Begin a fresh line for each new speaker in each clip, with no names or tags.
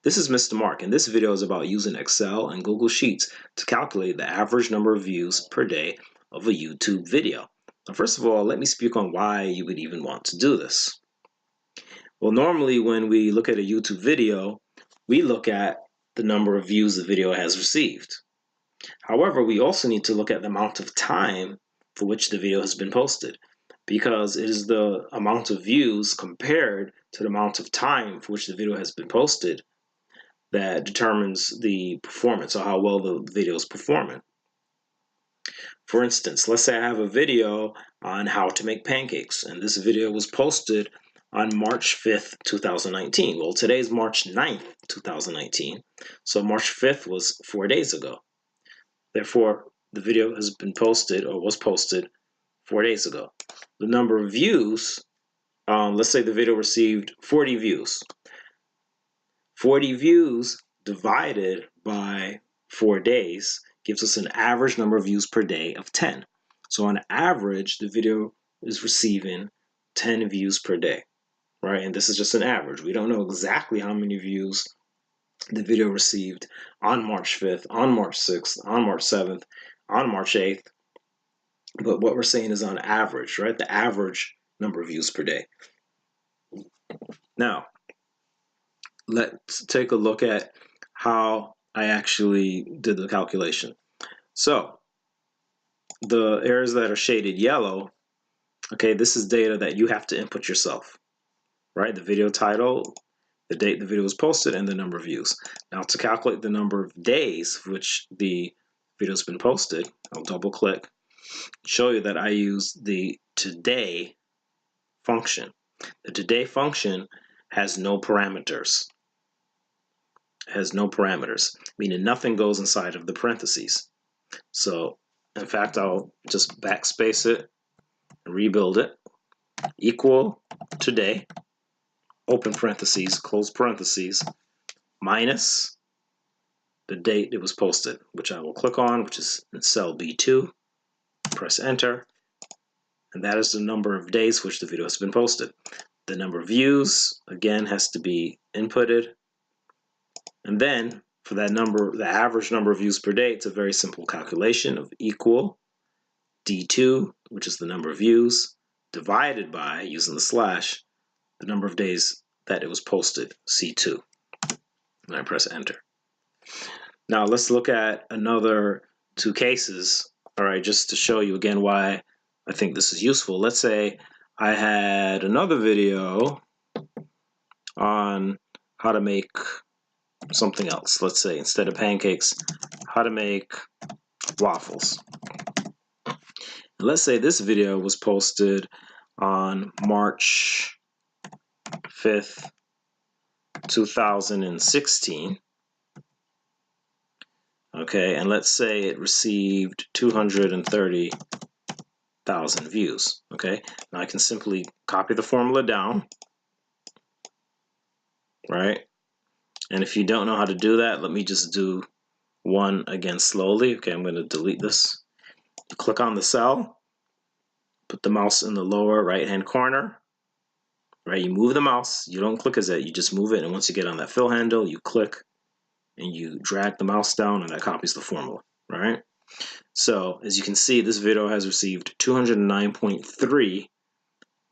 This is Mr. Mark, and this video is about using Excel and Google Sheets to calculate the average number of views per day of a YouTube video. Now, first of all, let me speak on why you would even want to do this. Well, normally when we look at a YouTube video, we look at the number of views the video has received. However, we also need to look at the amount of time for which the video has been posted, because it is the amount of views compared to the amount of time for which the video has been posted that determines the performance, or how well the video is performing. For instance, let's say I have a video on how to make pancakes, and this video was posted on March 5th, 2019. Well, today is March 9th, 2019, so March 5th was 4 days ago. Therefore, the video has been posted, or was posted, 4 days ago. The number of views, let's say the video received 40 views. 40 views divided by 4 days gives us an average number of views per day of 10. So on average, the video is receiving 10 views per day, right? And this is just an average. We don't know exactly how many views the video received on March 5th, on March 6th, on March 7th, on March 8th. But what we're saying is on average, right? The average number of views per day. Now, let's take a look at how I actually did the calculation. So the areas that are shaded yellow, okay, this is data that you have to input yourself, right? The video title, the date the video was posted, and the number of views. Now, to calculate the number of days for which the video has been posted, I'll double click, show you that I use the today function. The today function has no parameters. It has no parameters, meaning nothing goes inside of the parentheses. So, in fact, I'll just backspace it and rebuild it. Equal today, open parentheses, close parentheses, minus the date it was posted, which I will click on, which is in cell B2. Press enter, and that is the number of days which the video has been posted. The number of views, again, has to be inputted. And then for that number, the average number of views per day, it's a very simple calculation of equal D2, which is the number of views, divided by, using the slash, the number of days that it was posted, C2. And I press enter. Now let's look at another two cases, all right, just to show you again why I think this is useful. Let's say I had another video on how to make something else. Let's say instead of pancakes, how to make waffles. And let's say this video was posted on March 5th, 2016. Okay, and let's say it received 230,000 views. Okay, now I can simply copy the formula down, right? And if you don't know how to do that, let me just do one again slowly. Okay, I'm going to delete this. You click on the cell, put the mouse in the lower right-hand corner, right? You move the mouse. You don't click as that. You just move it, and once you get on that fill handle, you click and you drag the mouse down, and that copies the formula, right? So as you can see, this video has received 209.3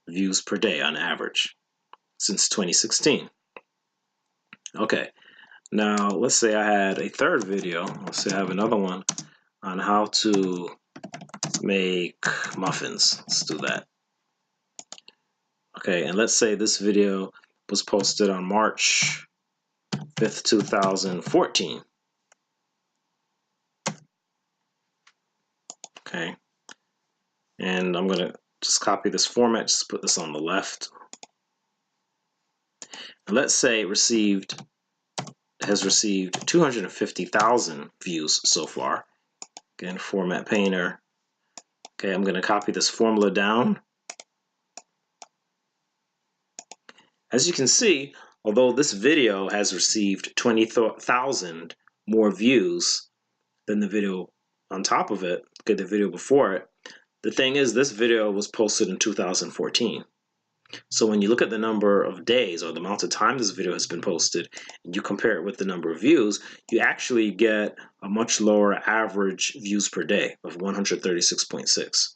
views per day on average since 2016. Okay, now let's say I had a third video. Let's say I have another one on how to make muffins. Let's do that. Okay, and let's say this video was posted on March 5th, 2014. Okay, and I'm going to just copy this format, just put this on the left. And let's say it has received 250,000 views so far. Again, format painter. Okay, I'm going to copy this formula down. As you can see, although this video has received 20,000 more views than the video on top of it, okay, the video before it, the thing is this video was posted in 2014. So when you look at the number of days or the amount of time this video has been posted, and you compare it with the number of views, you actually get a much lower average views per day of 136.6.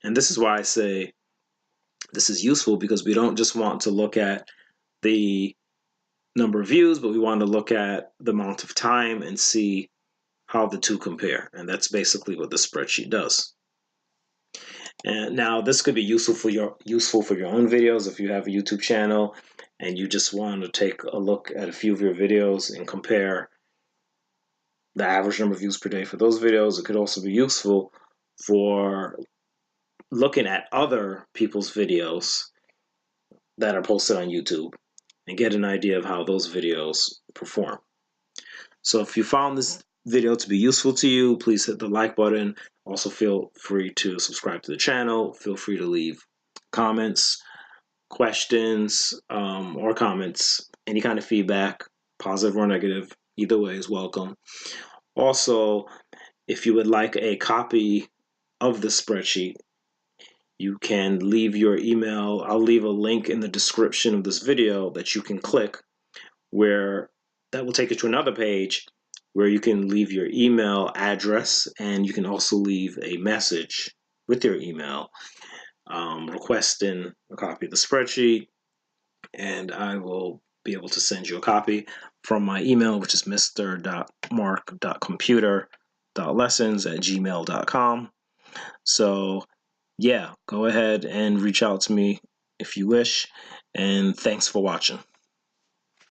And this is why I say this is useful, because we don't just want to look at the number of views, but we want to look at the amount of time and see how the two compare. And that's basically what the spreadsheet does. And now this could be useful for your own videos. If you have a YouTube channel and you just want to take a look at a few of your videos and compare the average number of views per day for those videos. It could also be useful for looking at other people's videos that are posted on YouTube and get an idea of how those videos perform. So if you found this video to be useful to you, please hit the like button. Also feel free to subscribe to the channel. Feel free to leave comments, questions, or comments. Any kind of feedback, positive or negative, either way is welcome. Also, if you would like a copy of the spreadsheet, you can leave your email. I'll leave a link in the description of this video that you can click, where that will take you to another page where you can leave your email address, and you can also leave a message with your email requesting a copy of the spreadsheet, and I will be able to send you a copy from my email, which is mr.mark.computer.lessons@gmail.com. So yeah, go ahead and reach out to me if you wish, and thanks for watching.